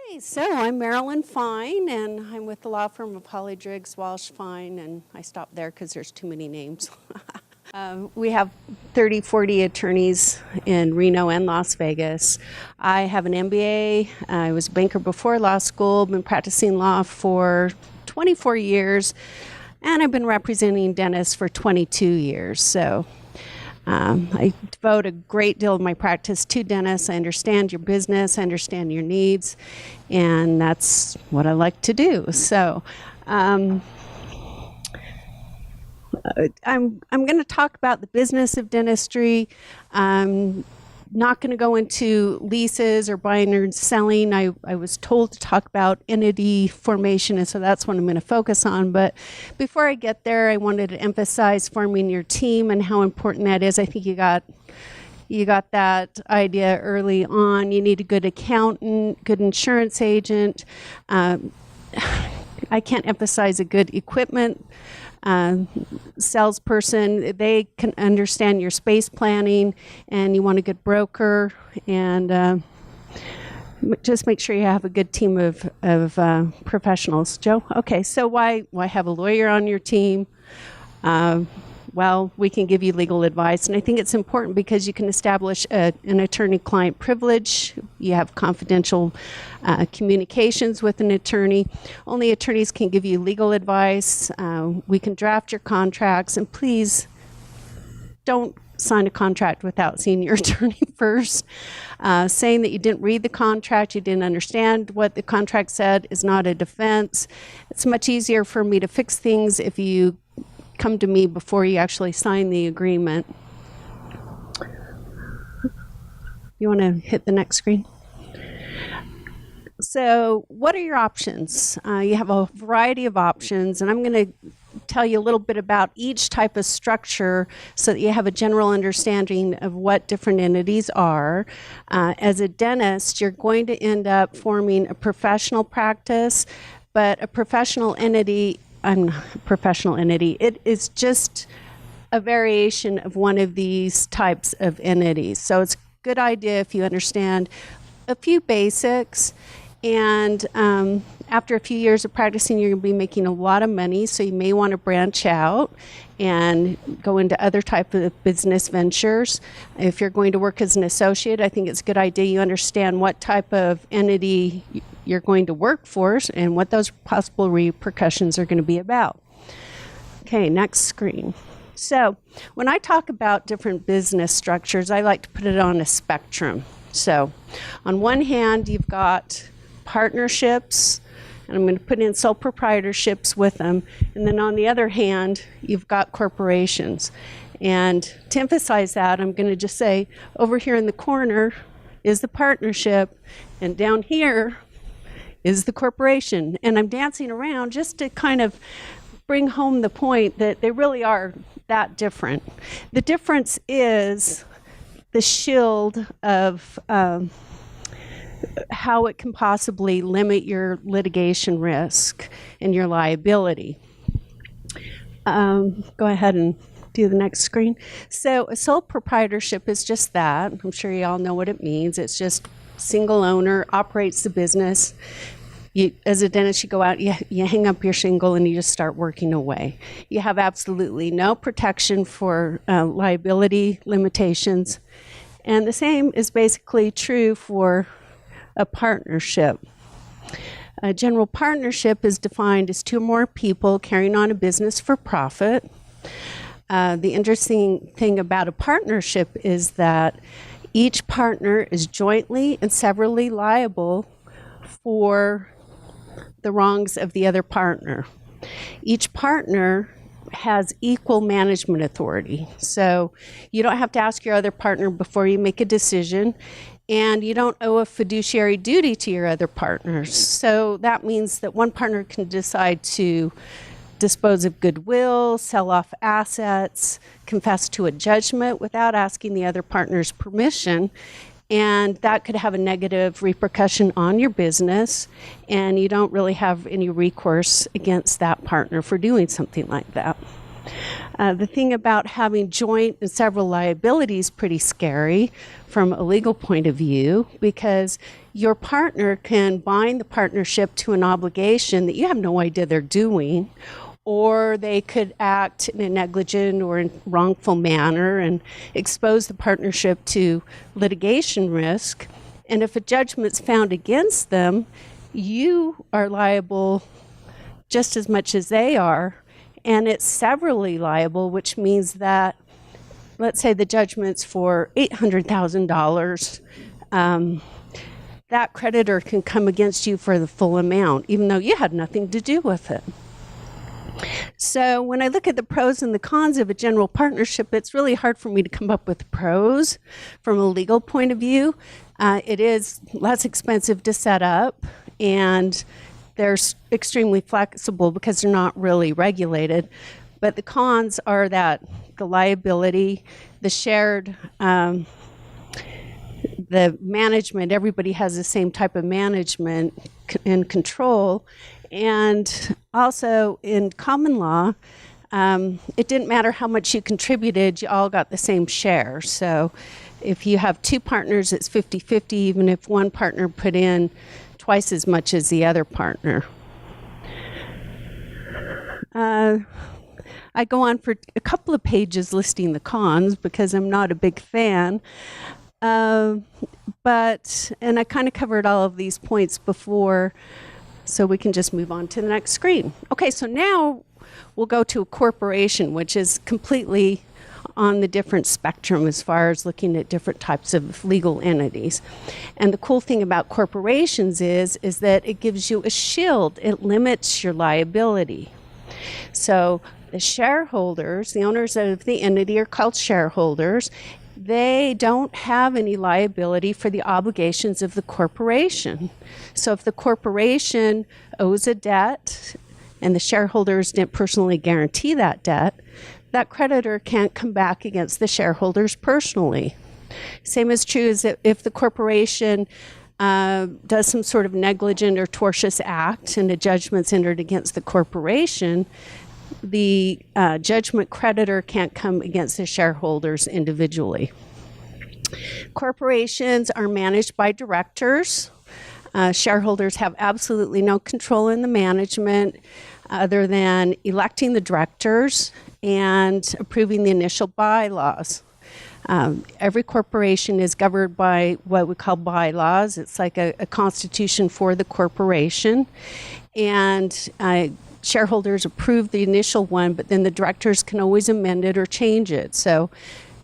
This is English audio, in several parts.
Hey, so I'm Marilyn Fine, and I'm with the law firm of Holly Driggs Walsh Fine, and I stopped there because there's too many names. We have 30, 40 attorneys in Reno and Las Vegas. I have an MBA. I was a banker before law school, been practicing law for 24 years, and I've been representing dentists for 22 years. So I devote a great deal of my practice to dentists. I understand your business, I understand your needs, and that's what I like to do. So I'm going to talk about the business of dentistry. I'm not going to go into leases or buying or selling. I was told to talk about entity formation, and so that's what I'm going to focus on. But before I get there, I wanted to emphasize forming your team and how important that is. I think you got that idea early on. You need a good accountant, good insurance agent. I can't emphasize a good equipment salesperson. They can understand your space planning, and you want a good broker, and just make sure you have a good team of professionals. Joe? Okay, so why have a lawyer on your team? Well, we can give you legal advice, and I think it's important because you can establish an attorney-client privilege. You have confidential communications with an attorney. Only attorneys can give you legal advice. We can draft your contracts, and please don't sign a contract without seeing your attorney first. Saying that you didn't read the contract, you didn't understand what the contract said is not a defense. It's much easier for me to fix things if you come to me before you actually sign the agreement. You want to hit the next screen? So what are your options? You have a variety of options, and I'm going to tell you a little bit about each type of structure so that you have a general understanding of what different entities are. As a dentist, you're going to end up forming a professional practice, but a professional entity it is just a variation of one of these types of entities. So it's a good idea if you understand a few basics, and after a few years of practicing, you're going to be making a lot of money, so you may want to branch out and go into other type of business ventures. If you're going to work as an associate, I think it's a good idea you understand what type of entity you're going to work for and what those possible repercussions are going to be about. Okay, next screen. So when I talk about different business structures, I like to put it on a spectrum. So on one hand, you've got partnerships, and I'm going to put in sole proprietorships with them. And then on the other hand, you've got corporations. And to emphasize that, I'm going to just say over here in the corner is the partnership, and down here is the corporation. And I'm dancing around just to kind of bring home the point that they really are that different. The difference is the shield of how it can possibly limit your litigation risk and your liability. Go ahead and do the next screen. So a sole proprietorship is just that. I'm sure you all know what it means. It's just single owner, operates the business. As a dentist, you go out, you hang up your shingle, and you just start working away. You have absolutely no protection for liability limitations. And the same is basically true for a partnership. A general partnership is defined as two or more people carrying on a business for profit. The interesting thing about a partnership is that each partner is jointly and severally liable for the wrongs of the other partner. Each partner has equal management authority. So you don't have to ask your other partner before you make a decision, and you don't owe a fiduciary duty to your other partners. So that means that one partner can decide to dispose of goodwill, sell off assets, confess to a judgment without asking the other partner's permission. And that could have a negative repercussion on your business, and you don't really have any recourse against that partner for doing something like that. The thing about having joint and several liabilities is pretty scary from a legal point of view, because your partner can bind the partnership to an obligation that you have no idea they're doing, or they could act in a negligent or in wrongful manner and expose the partnership to litigation risk. And if a judgment's found against them, you are liable just as much as they are, and it's severally liable, which means that, let's say the judgment's for $800,000, that creditor can come against you for the full amount, even though you had nothing to do with it. So when I look at the pros and the cons of a general partnership, it's really hard for me to come up with pros from a legal point of view. It is less expensive to set up, and they're extremely flexible because they're not really regulated. But the cons are that the liability, the shared, the management, everybody has the same type of management and control. And also in common law, it didn't matter how much you contributed, you all got the same share. So if you have two partners, it's 50-50, even if one partner put in twice as much as the other partner. I go on for a couple of pages listing the cons because I'm not a big fan. And I kind of covered all of these points before, so we can just move on to the next screen. Okay, so now we'll go to a corporation, which is completely on the different spectrum as far as looking at different types of legal entities. And the cool thing about corporations is that it gives you a shield. It limits your liability. So the shareholders, the owners of the entity, are called shareholders. They don't have any liability for the obligations of the corporation. So if the corporation owes a debt and the shareholders didn't personally guarantee that debt, that creditor can't come back against the shareholders personally. Same is true as if the corporation does some sort of negligent or tortious act and a judgment's entered against the corporation, the judgment creditor can't come against the shareholders individually. Corporations are managed by directors. Shareholders have absolutely no control in the management other than electing the directors and approving the initial bylaws. Every corporation is governed by what we call bylaws. It's like a constitution for the corporation. And shareholders approve the initial one, but then the directors can always amend it or change it. So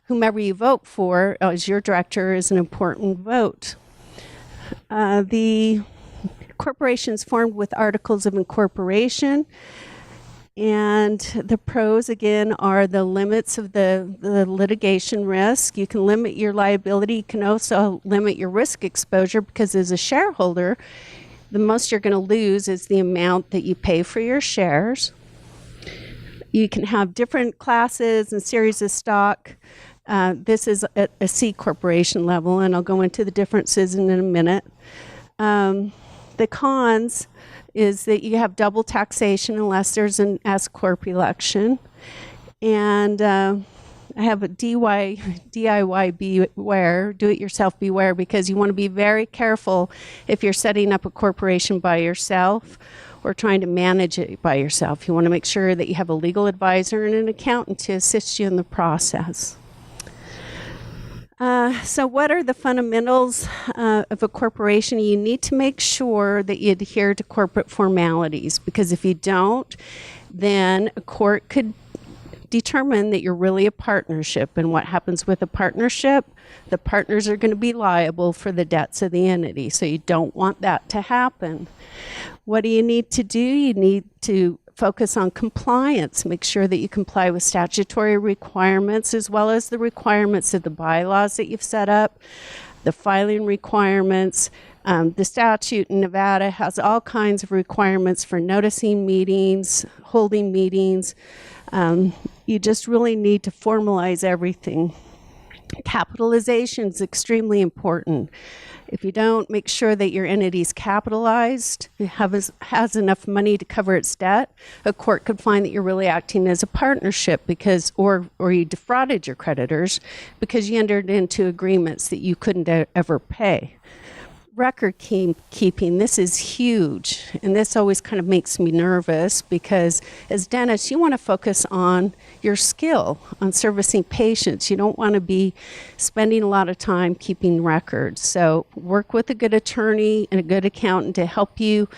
whomever you vote for as your director is an important vote. The corporation is formed with articles of incorporation. And the pros, again, are the limits of the litigation risk. You can limit your liability. You can also limit your risk exposure because as a shareholder, the most you're going to lose is the amount that you pay for your shares. You can have different classes and series of stock. This is at a C corporation level, and I'll go into the differences in a minute. The cons is that you have double taxation unless there's an S Corp election. And I have a DIY beware, do-it-yourself beware, because you want to be very careful if you're setting up a corporation by yourself or trying to manage it by yourself. You want to make sure that you have a legal advisor and an accountant to assist you in the process. So what are the fundamentals of a corporation? You need to make sure that you adhere to corporate formalities, because if you don't, then a court could determine that you're really a partnership. And what happens with a partnership? The partners are going to be liable for the debts of the entity. So you don't want that to happen. What do you need to do? You need to focus on compliance. Make sure that you comply with statutory requirements as well as the requirements of the bylaws that you've set up, the filing requirements. The statute in Nevada has all kinds of requirements for noticing meetings, holding meetings. You just really need to formalize everything. Capitalization is extremely important. If you don't make sure that your entity is capitalized, has enough money to cover its debt, a court could find that you're really acting as a partnership or you defrauded your creditors because you entered into agreements that you couldn't ever pay. record keeping, this is huge, and this always kind of makes me nervous because as dentists, you want to focus on your skill, on servicing patients. You don't want to be spending a lot of time keeping records. So work with a good attorney and a good accountant to help you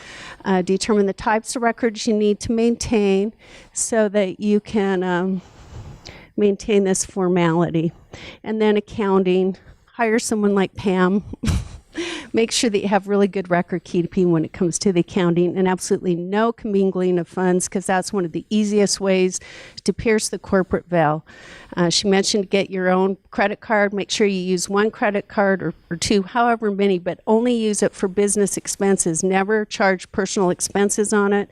determine the types of records you need to maintain so that you can maintain this formality. And then accounting, hire someone like Pam. Make sure that you have really good record keeping when it comes to the accounting, and absolutely no commingling of funds, because that's one of the easiest ways to pierce the corporate veil. She mentioned get your own credit card. Make sure you use one credit card or two, however many, but only use it for business expenses. Never charge personal expenses on it.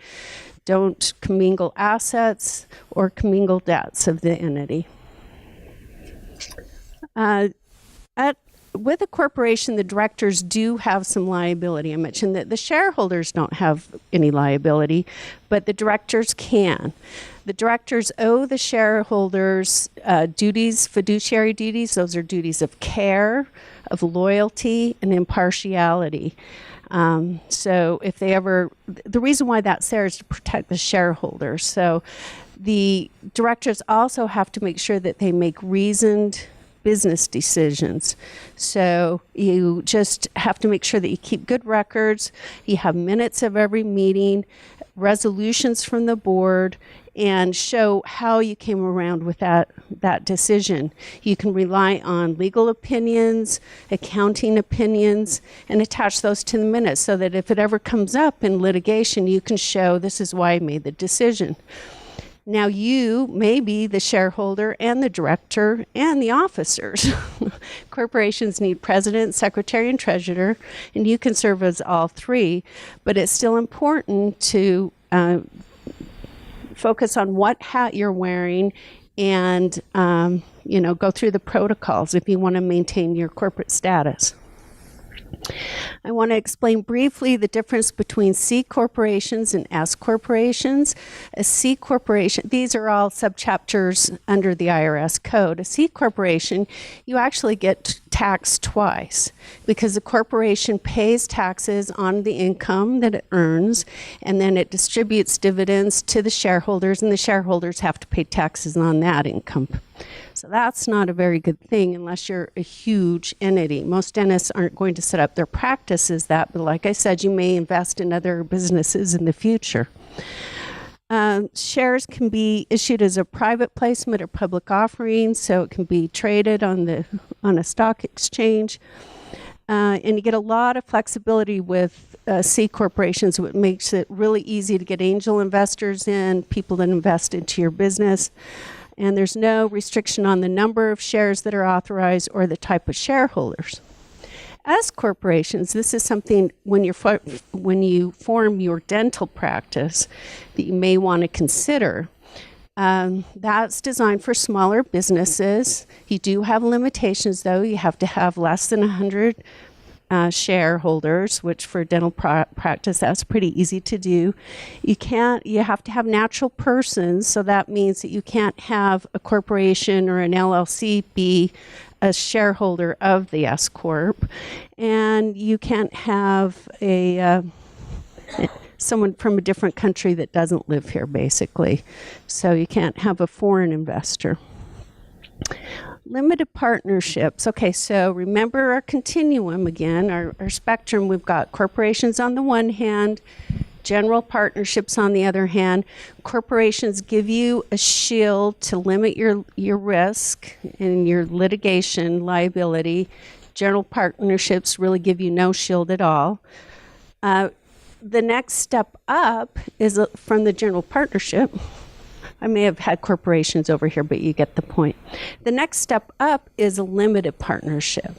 Don't commingle assets or commingle debts of the entity. With a corporation, the directors do have some liability. I mentioned that the shareholders don't have any liability, but the directors can. The directors owe the shareholders duties, fiduciary duties. Those are duties of care, of loyalty, and impartiality. So if they ever, the reason why that's there is to protect the shareholders. So the directors also have to make sure that they make reasoned business decisions. So you just have to make sure that you keep good records, you have minutes of every meeting, resolutions from the board, and show how you came around with that decision. You can rely on legal opinions, accounting opinions, and attach those to the minutes so that if it ever comes up in litigation, you can show this is why I made the decision. Now you may be the shareholder and the director and the officers. Corporations need president, secretary, and treasurer, and you can serve as all three, but it's still important to focus on what hat you're wearing and go through the protocols if you want to maintain your corporate status. I want to explain briefly the difference between C corporations and S corporations. A C corporation, these are all subchapters under the IRS code. A C corporation, you actually get taxed twice because the corporation pays taxes on the income that it earns, and then it distributes dividends to the shareholders, and the shareholders have to pay taxes on that income. So that's not a very good thing unless you're a huge entity. Most dentists aren't going to set up their practice as that, but like I said, you may invest in other businesses in the future. Shares can be issued as a private placement or public offering, so it can be traded on a stock exchange. And you get a lot of flexibility with C corporations, which makes it really easy to get angel investors in, people that invest into your business. And there's no restriction on the number of shares that are authorized or the type of shareholders. S corporations, this is something when you form your dental practice that you may want to consider. That's designed for smaller businesses. You do have limitations, though. You have to have less than 100 shareholders, which for dental practice, that's pretty easy to do. You have to have natural persons, so that means that you can't have a corporation or an LLC be a shareholder of the S Corp, and you can't have someone from a different country that doesn't live here, basically. So you can't have a foreign investor. Limited partnerships. Okay, so remember our continuum again, our spectrum. We've got corporations on the one hand, general partnerships on the other hand. Corporations give you a shield to limit your risk and your litigation liability. General partnerships really give you no shield at all. The next step up is from the general partnership. I may have had corporations over here, but you get the point. The next step up is a limited partnership.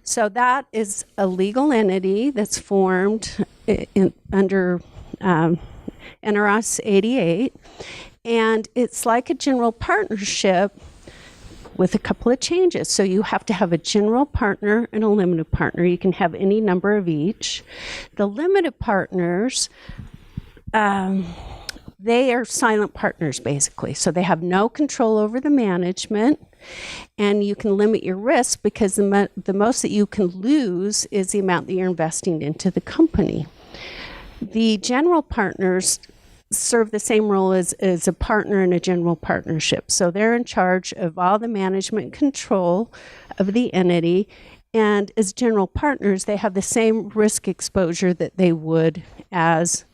So that is a legal entity that's formed under NRS 88, and it's like a general partnership with a couple of changes. So you have to have a general partner and a limited partner. You can have any number of each. The limited partners they are silent partners, basically. So they have no control over the management, and you can limit your risk because the most that you can lose is the amount that you're investing into the company. The general partners serve the same role as a partner in a general partnership. So they're in charge of all the management control of the entity. And as general partners, they have the same risk exposure that they would as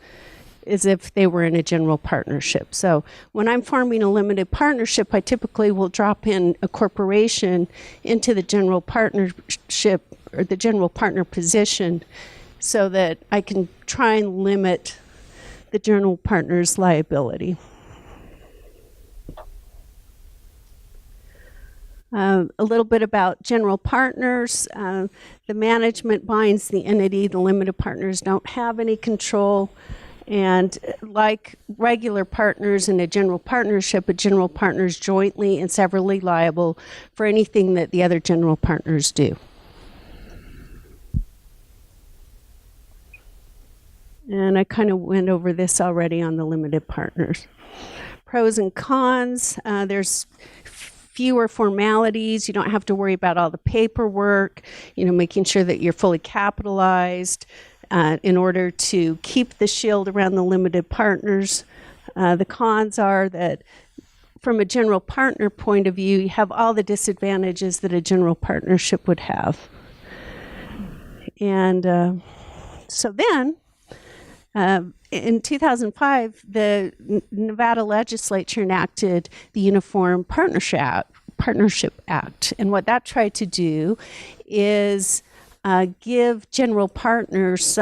if they were in a general partnership. So when I'm forming a limited partnership, I typically will drop in a corporation into the general partnership or the general partner position so that I can try and limit the general partner's liability. A little bit about general partners. The management binds the entity. The limited partners don't have any control. And like regular partners in a general partnership, a general partner is jointly and severally liable for anything that the other general partners do. And I kind of went over this already on the limited partners. Pros and cons. There's fewer formalities. You don't have to worry about all the paperwork, making sure that you're fully capitalized in order to keep the shield around the limited partners. The cons are that from a general partner point of view, you have all the disadvantages that a general partnership would have. And so then, in 2005, the Nevada legislature enacted the Uniform Partnership Act. And what that tried to do is give general partners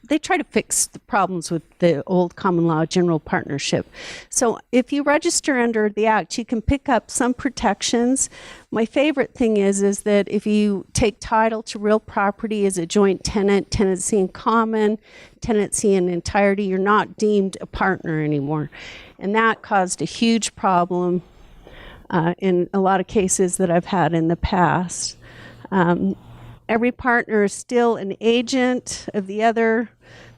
they try to fix the problems with the old common law general partnership. So if you register under the act, you can pick up some protections. My favorite thing is that if you take title to real property as a joint tenant, tenancy in common, tenancy in entirety, you're not deemed a partner anymore. And that caused a huge problem in a lot of cases that I've had in the past. Every partner is still an agent of the other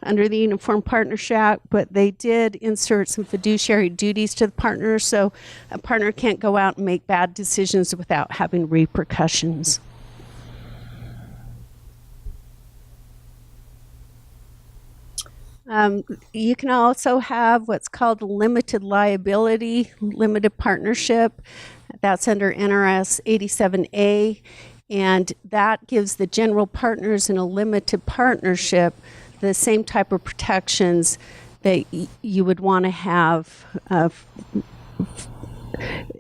under the Uniform Partnership Act, but they did insert some fiduciary duties to the partner, so a partner can't go out and make bad decisions without having repercussions. You can also have what's called a limited liability, limited partnership. That's under NRS 87A. And that gives the general partners in a limited partnership the same type of protections that you would want to have.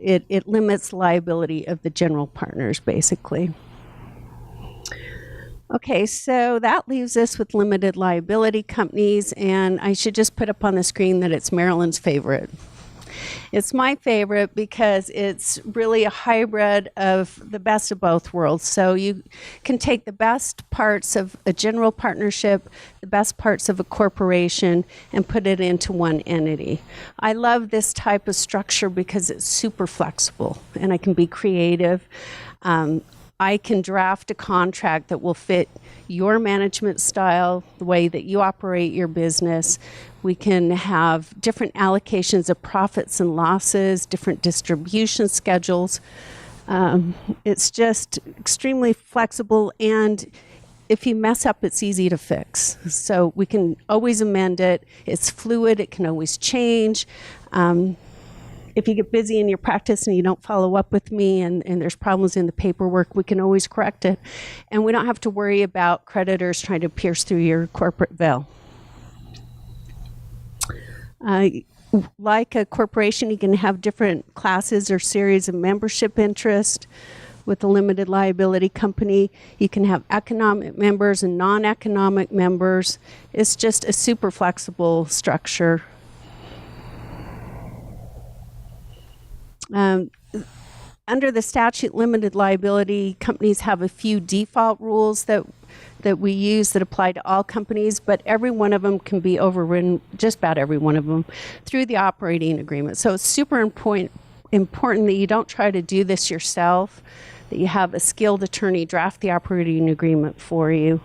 It limits liability of the general partners, basically. Okay, so that leaves us with limited liability companies, and I should just put up on the screen that it's Marilyn's favorite. It's my favorite because it's really a hybrid of the best of both worlds. So you can take the best parts of a general partnership, the best parts of a corporation, and put it into one entity. I love this type of structure because it's super flexible and I can be creative. I can draft a contract that will fit your management style, the way that you operate your business. We can have different allocations of profits and losses, different distribution schedules. It's just extremely flexible, and if you mess up, it's easy to fix. So we can always amend it. It's fluid. It can always change. If you get busy in your practice and you don't follow up with me and there's problems in the paperwork, we can always correct it. And we don't have to worry about creditors trying to pierce through your corporate veil. Like a corporation, you can have different classes or series of membership interest. With a limited liability company, you can have economic members and non-economic members. It's just a super flexible structure. Under the statute, limited liability companies have a few default rules that we use that apply to all companies, but every one of them can be overridden, just about every one of them, through the operating agreement. So it's super important that you don't try to do this yourself, that you have a skilled attorney draft the operating agreement for you.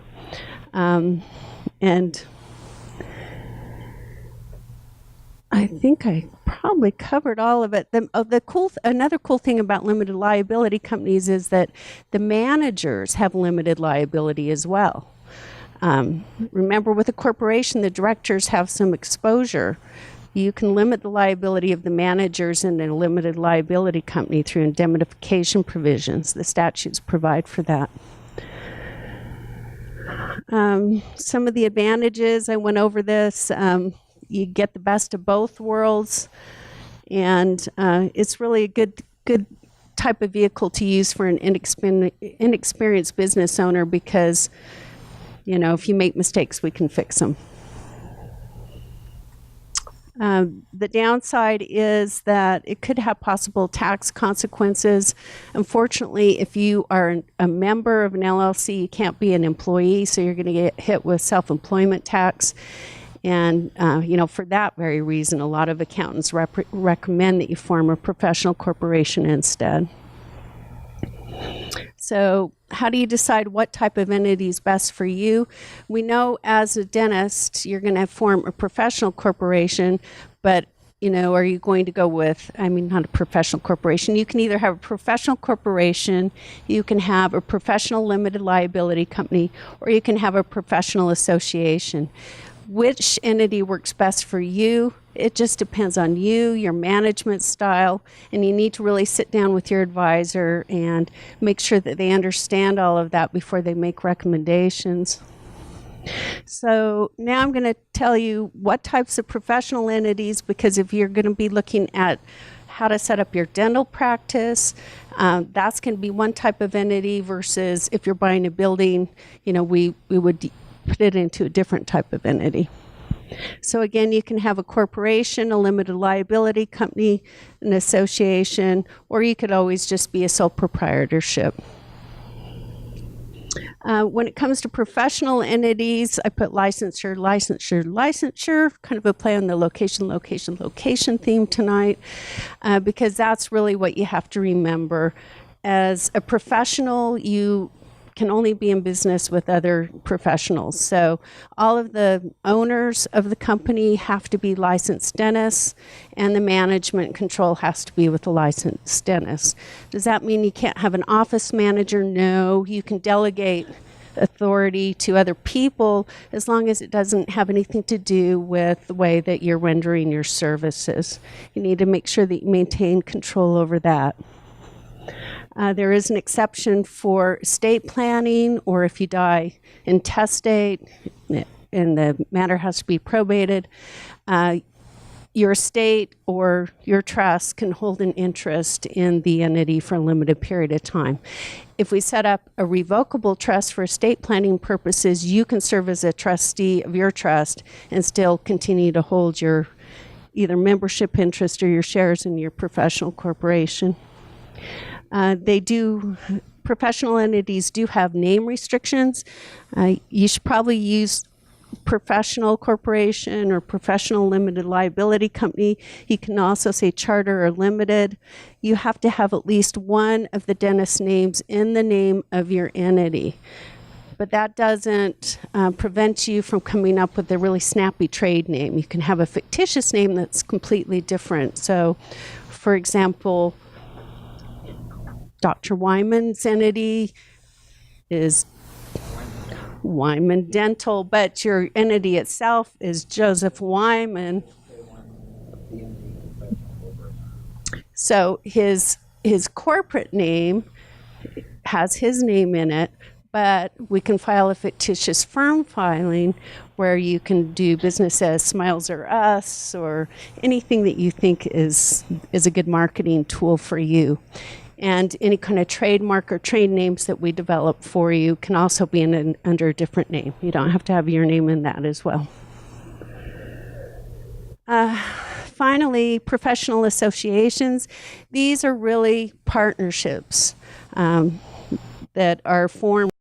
I think I probably covered all of it. Another cool thing about limited liability companies is that the managers have limited liability as well. Remember, with a corporation, the directors have some exposure. You can limit the liability of the managers in a limited liability company through indemnification provisions. The statutes provide for that. Some of the advantages, I went over this. You get the best of both worlds, and it's really a good type of vehicle to use for an inexperienced business owner because, if you make mistakes, we can fix them. The downside is that it could have possible tax consequences. Unfortunately, if you are a member of an LLC, you can't be an employee, so you're going to get hit with self-employment tax. And, for that very reason, a lot of accountants recommend that you form a professional corporation instead. So how do you decide what type of entity is best for you? We know as a dentist, you're going to form a professional corporation, but are you going to go with, not a professional corporation. You can either have a professional corporation, you can have a professional limited liability company, or you can have a professional association. Which entity works best for you? It just depends on you, your management style, and you need to really sit down with your advisor and make sure that they understand all of that before they make recommendations. So now I'm going to tell you what types of professional entities, because if you're going to be looking at how to set up your dental practice, that's going to be one type of entity versus if you're buying a building, we would put it into a different type of entity. So again, you can have a corporation, a limited liability company, an association, or you could always just be a sole proprietorship. When it comes to professional entities, I put licensure, kind of a play on the location theme tonight, because that's really what you have to remember. As a professional, you can only be in business with other professionals. So all of the owners of the company have to be licensed dentists, and the management control has to be with a licensed dentist. Does that mean you can't have an office manager? No, you can delegate authority to other people as long as it doesn't have anything to do with the way that you're rendering your services. You need to make sure that you maintain control over that. There is an exception for estate planning, or if you die intestate and the matter has to be probated, your estate or your trust can hold an interest in the entity for a limited period of time. If we set up a revocable trust for estate planning purposes, you can serve as a trustee of your trust and still continue to hold your either membership interest or your shares in your professional corporation. Professional entities do have name restrictions. You should probably use professional corporation or professional limited liability company. You can also say charter or limited. You have to have at least one of the dentist names in the name of your entity. But that doesn't prevent you from coming up with a really snappy trade name. You can have a fictitious name that's completely different. So, for example, Dr. Wyman's entity is Wyman Dental, but your entity itself is Joseph Wyman. So his corporate name has his name in it, but we can file a fictitious firm filing where you can do business as Smiles or Us or anything that you think is a good marketing tool for you. And any kind of trademark or trade names that we develop for you can also be under a different name. You don't have to have your name in that as well. Finally, professional associations. These are really partnerships that are formed